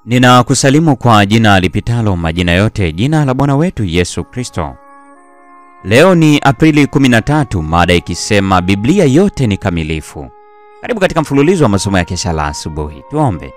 Ninakusalimu kwa jina lipitalo majina yote, jina la Bwana wetu Yesu Kristo. Leo ni Aprili 13, mada ikisema Biblia yote ni kamilifu. Karibu katika mfululizo wa masomo ya kesha la asubuhi. Tuombe.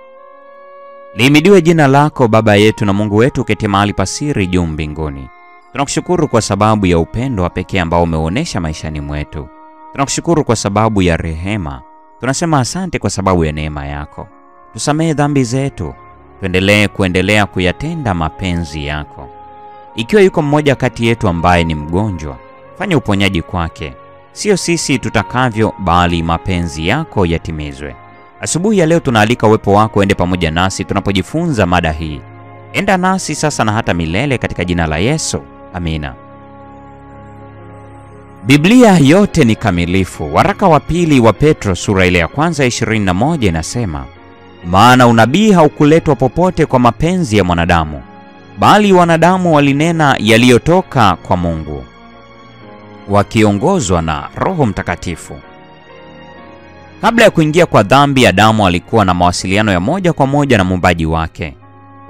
Lihimidiwe jina lako Baba yetu na Mungu wetu uketi mahali pasiri juu mbinguni. Tunakushukuru kwa sababu ya upendo wa pekee ambao umeonyesha maishani mwetu. Tunakushukuru kwa sababu ya rehema. Tunasema asante kwa sababu ya neema yako. Tusamehe dhambi zetu. Tuendelee kuyatenda mapenzi yako. Ikiwa yuko mmoja kati yetu ambaye ni mgonjwa, fanya uponyaji kwake. Sio sisi tutakavyo, bali mapenzi yako yatimizwe. Asubuhi ya leo tunaalika uwepo wako ende pamoja nasi tunapojifunza mada hii. Enda nasi sasa na hata milele katika jina la Yesu. Amina. Biblia yote ni kamilifu. Waraka wa pili wa Petro sura ile ya kwanza 21 inasema, maana unabii haukuletwa popote kwa mapenzi ya mwanadamu, bali wanadamu walinena yaliyotoka kwa Mungu, wakiongozwa na Roho Mtakatifu. Kabla ya kuingia kwa dhambi, Adamu alikuwa na mawasiliano ya moja kwa moja na Muumbaji wake.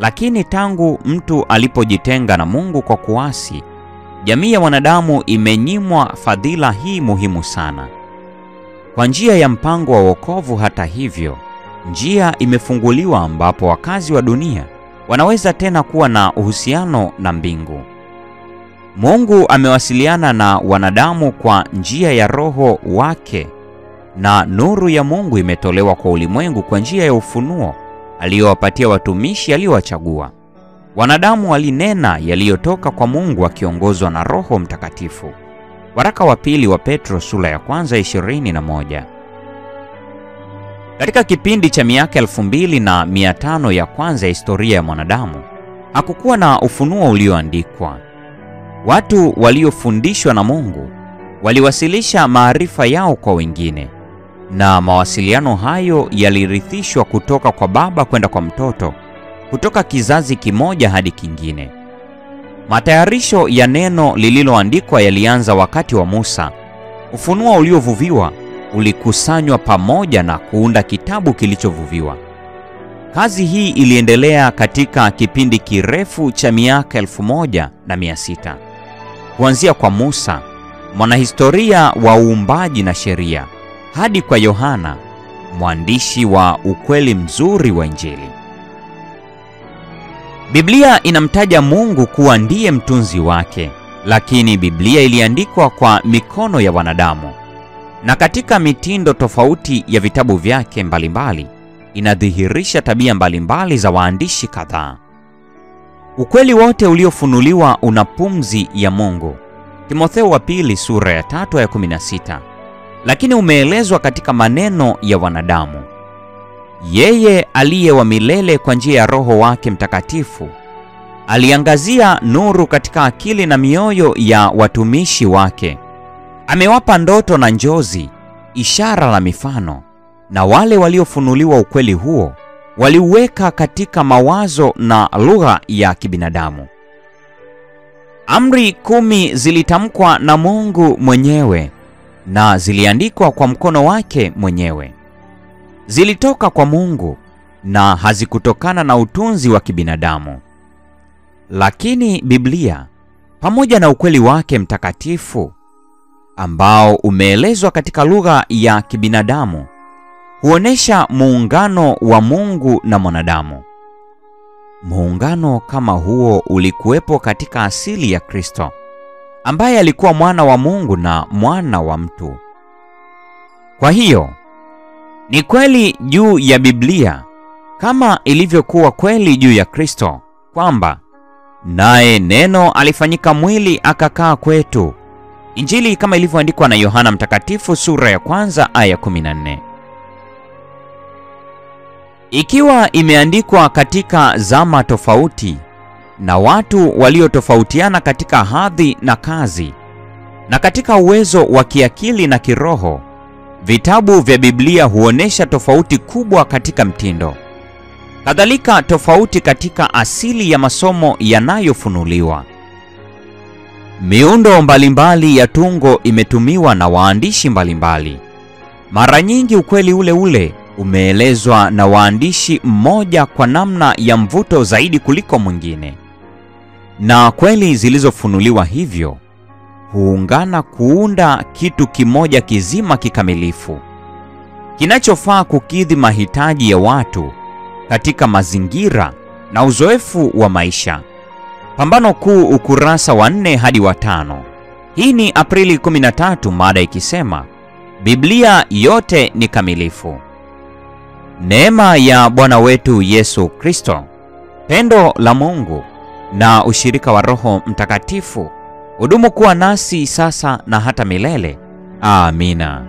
Lakini tangu mtu alipojitenga na Mungu kwa kuasi, jamii ya wanadamu imenyimwa fadhila hii muhimu sana. Kwa njia ya mpango wa wokovu, hata hivyo, njia imefunguliwa ambapo wakazi wa dunia wanaweza tena kuwa na uhusiano na mbingu. Mungu amewasiliana na wanadamu kwa njia ya Roho wake, na nuru ya Mungu imetolewa kwa ulimwengu kwa njia ya ufunuo aliyowapatia watumishi aliowachagua. Wanadamu walinena yaliyotoka kwa Mungu wakiongozwa na Roho Mtakatifu. Waraka wa pili wa Petro sura ya kwanza 21. Katika kipindi cha miaka 2500 ya kwanza ya historia ya mwanadamu, hakukuwa na ufunuo ulioandikwa. Watu waliofundishwa na Mungu waliwasilisha maarifa yao kwa wengine, na mawasiliano hayo yalirithishwa kutoka kwa baba kwenda kwa mtoto, kutoka kizazi kimoja hadi kingine. Matayarisho ya neno lililoandikwa yalianza wakati wa Musa. Ufunuo uliovuviwa ulikusanywa pamoja na kuunda kitabu kilichovuviwa. Kazi hii iliendelea katika kipindi kirefu cha miaka 1600, kuanzia kwa Musa, mwanahistoria wa uumbaji na sheria, hadi kwa Yohana, mwandishi wa ukweli mzuri wa Injili. Biblia inamtaja Mungu kuwa ndiye mtunzi wake, lakini Biblia iliandikwa kwa mikono ya wanadamu, na katika mitindo tofauti ya vitabu vyake mbalimbali inadhihirisha tabia mbalimbali za waandishi kadhaa. Ukweli wote uliofunuliwa una pumzi ya Mungu. Timotheo wa pili sura ya 3 ya 16. Lakini umeelezwa katika maneno ya wanadamu. Yeye aliye wa milele kwa njia ya Roho wake Mtakatifu aliangazia nuru katika akili na mioyo ya watumishi wake. Amewapa ndoto na njozi, ishara na mifano, na wale waliofunuliwa ukweli huo waliuweka katika mawazo na lugha ya kibinadamu. Amri 10 zilitamkwa na Mungu mwenyewe na ziliandikwa kwa mkono wake mwenyewe. Zilitoka kwa Mungu na hazikutokana na utunzi wa kibinadamu. Lakini Biblia, pamoja na ukweli wake mtakatifu ambao umeelezwa katika lugha ya kibinadamu, huonesha muungano wa Mungu na mwanadamu. Muungano kama huo ulikuwepo katika asili ya Kristo, ambaye alikuwa mwana wa Mungu na mwana wa mtu. Kwa hiyo, ni kweli juu ya Biblia kama ilivyokuwa kweli juu ya Kristo, kwamba naye neno alifanyika mwili akakaa kwetu. Injili kama ilivyoandikwa na Yohana Mtakatifu sura ya kwanza aya 14. Ikiwa imeandikwa katika zama tofauti na watu waliotofautiana katika hadhi na kazi na katika uwezo wa kiakili na kiroho, vitabu vya Biblia huonesha tofauti kubwa katika mtindo. Kadhalika tofauti katika asili ya masomo yanayofunuliwa. Miundo mbalimbali ya tungo imetumiwa na waandishi mbalimbali. Mara nyingi ukweli ule ule umeelezwa na waandishi mmoja kwa namna ya mvuto zaidi kuliko mwingine. Na kweli zilizofunuliwa hivyo huungana kuunda kitu kimoja kizima kikamilifu, kinachofaa kukidhi mahitaji ya watu katika mazingira na uzoefu wa maisha. Pambano Kuu, ukurasa wa 4 hadi wa 5. Hii ni Aprili 13, mada ikisema Biblia yote ni kamilifu. Neema ya Bwana wetu Yesu Kristo, pendo la Mungu na ushirika wa Roho Mtakatifu udumu kuwa nasi sasa na hata milele. Amina.